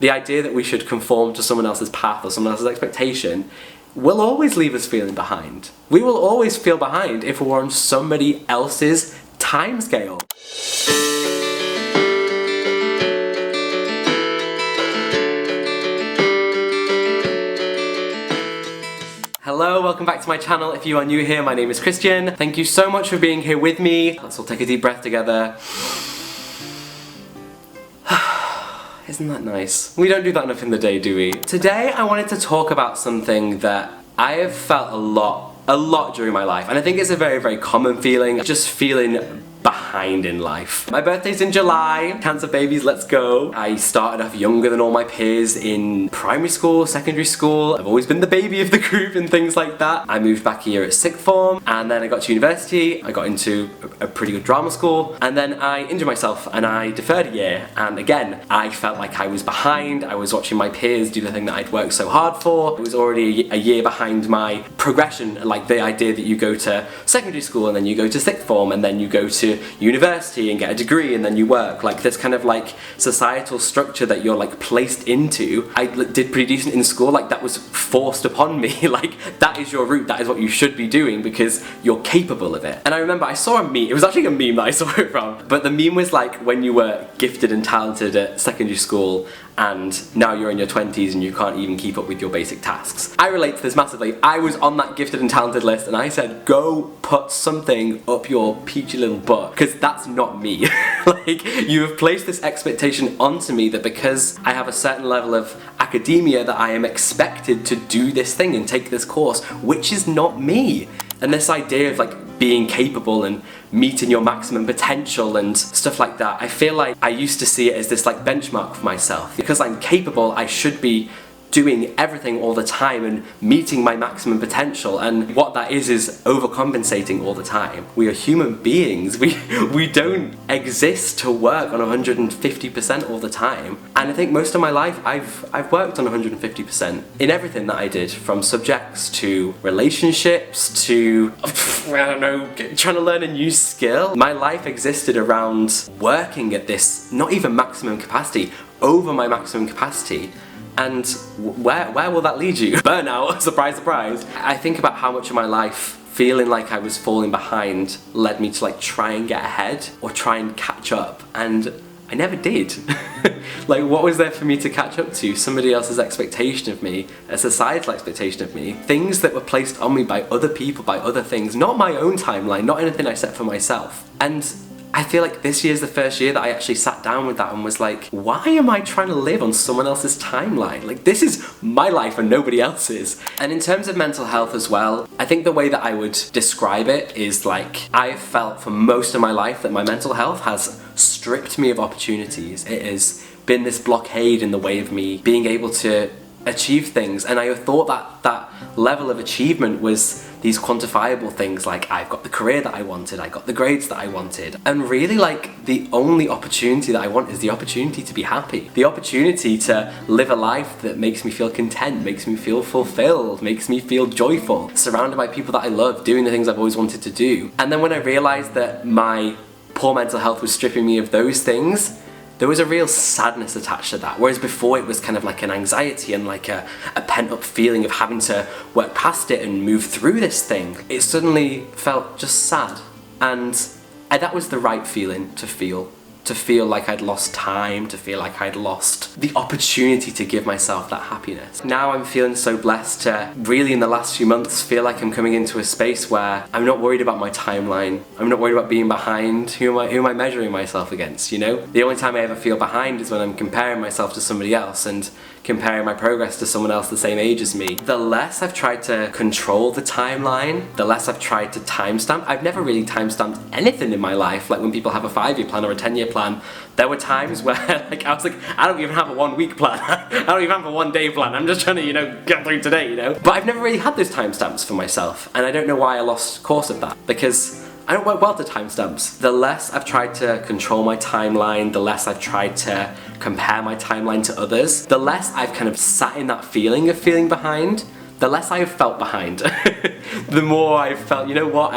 The idea that we should conform to someone else's path or someone else's expectation will always leave us feeling behind. We will always feel behind if we're on somebody else's timescale. Hello, welcome back to my channel. If you are new here, my name is Christian. Thank you so much for being here with me. Let's all take a deep breath together. Isn't that nice? We don't do that enough in the day, do we? Today I wanted to talk about something that I have felt a lot during my life, and I think it's a very common feeling, just feeling behind in life. My birthday's in July, cancer babies, let's go. I started off younger than all my peers in primary school, secondary school. I've always been the baby of the group and things like that. I moved back a year at sixth form, and then I got to university. I got into a pretty good drama school, and then I injured myself and I deferred a year, and again, I felt like I was behind. I was watching my peers do the thing that I'd worked so hard for. It was already a year behind my progression, like the idea that you go to secondary school and then you go to sixth form and then you go to university and get a degree and then you work, like this kind of like societal structure that you're like placed into. I did pretty decent in school, like that was forced upon me, like that is your route, that is what you should be doing because you're capable of it. And I remember I saw a meme, it was actually a meme that I saw it from, but the meme was like when you were gifted and talented at secondary school and now you're in your 20s and you can't even keep up with your basic tasks. I relate to this massively. I was on that gifted and talented list and I said, go put something up your peachy little butt, because that's not me. Like, you have placed this expectation onto me that because I have a certain level of academia that I am expected to do this thing and take this course, which is not me. And this idea of like being capable and meeting your maximum potential and stuff like that, I feel like I used to see it as this like benchmark for myself. Because I'm capable, I should be doing everything all the time and meeting my maximum potential, and what that is overcompensating all the time. We are human beings. We don't exist to work on 150% all the time. And I think most of my life I've worked on 150% in everything that I did, from subjects to relationships to, I don't know, trying to learn a new skill. My life existed around working at this, not even maximum capacity, over my maximum capacity. And where will that lead you? Burnout, surprise, surprise. I think about how much of my life feeling like I was falling behind led me to like try and get ahead or try and catch up, and I never did. Like, what was there for me to catch up to? Somebody else's expectation of me, a societal expectation of me, things that were placed on me by other people, by other things, not my own timeline, not anything I set for myself. And I feel like this year's the first year that I actually sat down with that and was like, why am I trying to live on someone else's timeline? Like, this is my life and nobody else's. And in terms of mental health as well, I think the way that I would describe it is like, I've felt for most of my life that my mental health has stripped me of opportunities. It has been this blockade in the way of me being able to achieve things, and I thought that that level of achievement was these quantifiable things, like I've got the career that I wanted, I got the grades that I wanted, and really like the only opportunity that I want is the opportunity to be happy, the opportunity to live a life that makes me feel content, makes me feel fulfilled, makes me feel joyful, surrounded by people that I love, doing the things I've always wanted to do. And then when I realised that my poor mental health was stripping me of those things, there was a real sadness attached to that, whereas before it was kind of like an anxiety and like a pent-up feeling of having to work past it and move through this thing. It suddenly felt just sad, and that was the right feeling to feel like I'd lost time, to feel like I'd lost the opportunity to give myself that happiness. Now I'm feeling so blessed to really in the last few months feel like I'm coming into a space where I'm not worried about my timeline, I'm not worried about being behind. Who am I measuring myself against, you know? The only time I ever feel behind is when I'm comparing myself to somebody else and comparing my progress to someone else the same age as me. The less I've tried to control the timeline, the less I've tried to timestamp. I've never really timestamped anything in my life. Like when people have a 5-year plan or a 10-year plan, there were times where like I was like, I don't even have a 1-week plan. I don't even have a 1-day plan. I'm just trying to, you know, get through today, you know? But I've never really had those timestamps for myself, and I don't know why I lost course of that, because I don't work well to timestamps. The less I've tried to control my timeline, the less I've tried to compare my timeline to others, the less I've kind of sat in that feeling of feeling behind, the less I have felt behind. The more I've felt, you know what,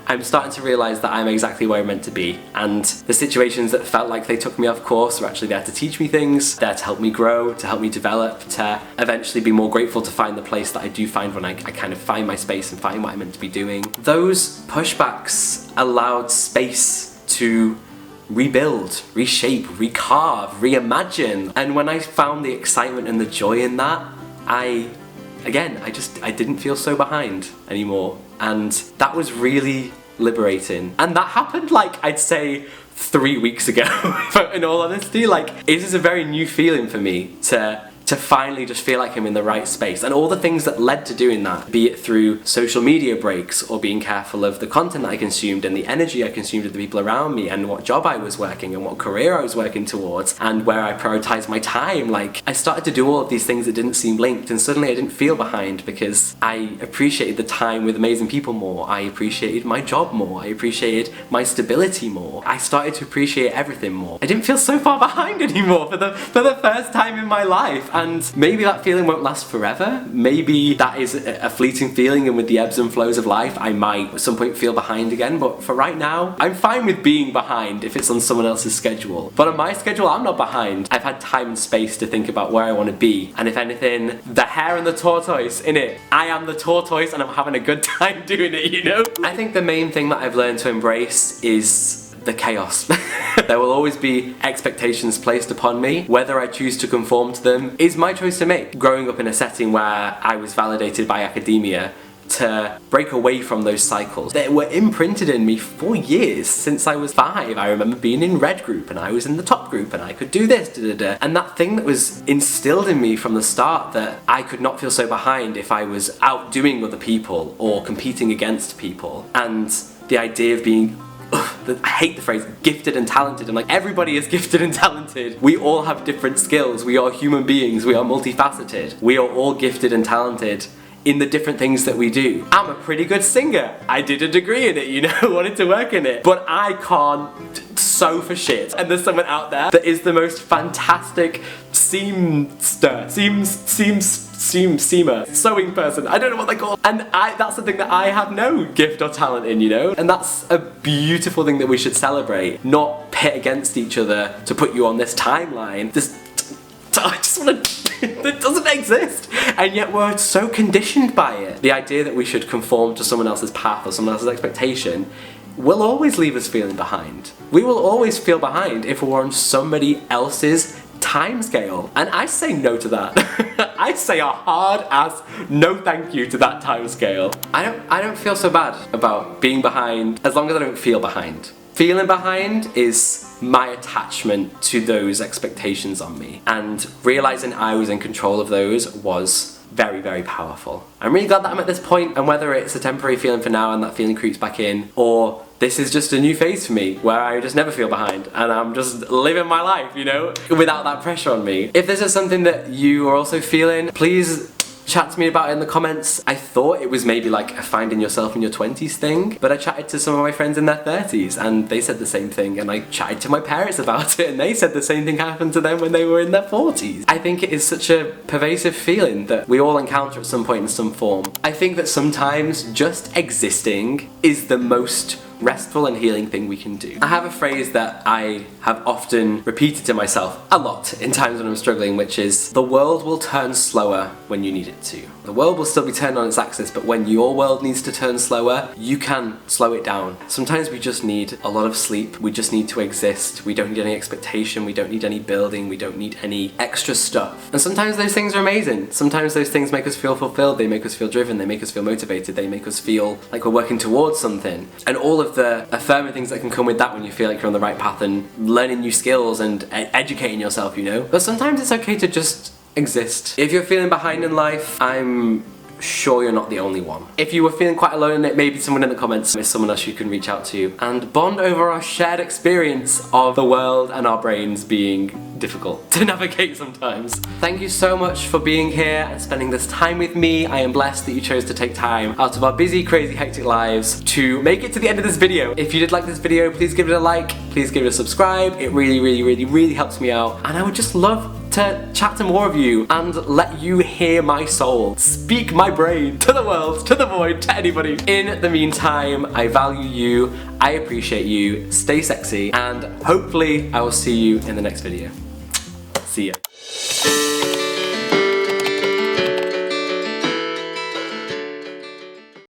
I'm starting to realise that I'm exactly where I'm meant to be, and the situations that felt like they took me off course are actually there to teach me things, there to help me grow, to help me develop, to eventually be more grateful to find the place that I do find when I kind of find my space and find what I'm meant to be doing. Those pushbacks allowed space to rebuild, reshape, recarve, reimagine, and when I found the excitement and the joy in that, I didn't feel so behind anymore, and that was really liberating. And that happened, like, I'd say 3 weeks ago. In all honesty, like, it is a very new feeling for me to finally just feel like I'm in the right space. And all the things that led to doing that, be it through social media breaks or being careful of the content that I consumed and the energy I consumed with the people around me and what job I was working and what career I was working towards and where I prioritized my time, like, I started to do all of these things that didn't seem linked, and suddenly I didn't feel behind because I appreciated the time with amazing people more. I appreciated my job more. I appreciated my stability more. I started to appreciate everything more. I didn't feel so far behind anymore for the first time in my life. And maybe that feeling won't last forever. Maybe that is a fleeting feeling, and with the ebbs and flows of life, I might at some point feel behind again. But for right now, I'm fine with being behind if it's on someone else's schedule. But on my schedule, I'm not behind. I've had time and space to think about where I want to be. And if anything, the hare and the tortoise, innit? I am the tortoise and I'm having a good time doing it, you know? I think the main thing that I've learned to embrace is the chaos. There will always be expectations placed upon me. Whether I choose to conform to them is my choice to make. Growing up in a setting where I was validated by academia, to break away from those cycles that were imprinted in me for years, since I was 5. I remember being in red group and I was in the top group and I could do this, and that thing that was instilled in me from the start, that I could not feel so behind if I was outdoing other people or competing against people, and the idea of being I hate the phrase gifted and talented. I'm like, everybody is gifted and talented. We all have different skills. We are human beings. We are multifaceted. We are all gifted and talented in the different things that we do. I'm a pretty good singer. I did a degree in it, you know, wanted to work in it. But I can't sew for shit. And there's someone out there that is the most fantastic seamer, sewing person. I don't know what they call it. And that's the thing that I have no gift or talent in, you know? And that's a beautiful thing that we should celebrate, not pit against each other to put you on this timeline. I just want to... That doesn't exist, and yet we're so conditioned by it. The idea that we should conform to someone else's path or someone else's expectation will always leave us feeling behind. We will always feel behind if we're on somebody else's timescale, and I say no to that. I say a hard ass no thank you to that timescale. I don't feel so bad about being behind as long as I don't feel behind. Feeling behind is my attachment to those expectations on me, and realizing I was in control of those was very, very powerful. I'm really glad that I'm at this point, and whether it's a temporary feeling for now and that feeling creeps back in, or this is just a new phase for me where I just never feel behind and I'm just living my life, you know, without that pressure on me. If this is something that you are also feeling, please chat to me about it in the comments. I thought it was maybe like a finding yourself in your 20s thing, but I chatted to some of my friends in their 30s and they said the same thing, and I chatted to my parents about it and they said the same thing happened to them when they were in their 40s. I think it is such a pervasive feeling that we all encounter at some point in some form. I think that sometimes just existing is the most restful and healing thing we can do. I have a phrase that I have often repeated to myself a lot in times when I'm struggling, which is, the world will turn slower when you need it to. The world will still be turned on its axis, but when your world needs to turn slower, you can slow it down. Sometimes we just need a lot of sleep. We just need to exist. We don't need any expectation. We don't need any building. We don't need any extra stuff. And sometimes those things are amazing. Sometimes those things make us feel fulfilled. They make us feel driven. They make us feel motivated. They make us feel like we're working towards something. And all of the affirming things that can come with that when you feel like you're on the right path and learning new skills and educating yourself, you know? But sometimes it's okay to just exist. If you're feeling behind in life, I'm sure you're not the only one. If you were feeling quite alone in it, maybe someone in the comments is someone else you can reach out to and bond over our shared experience of the world and our brains being difficult to navigate sometimes. Thank you so much for being here and spending this time with me. I am blessed that you chose to take time out of our busy, crazy, hectic lives to make it to the end of this video. If you did like this video, please give it a like, please give it a subscribe. It really, really, really, really helps me out, and I would just love to chat to more of you and let you hear my soul, speak my brain to the world, to the void, to anybody. In the meantime, I value you, I appreciate you, stay sexy, and hopefully I will see you in the next video. See ya.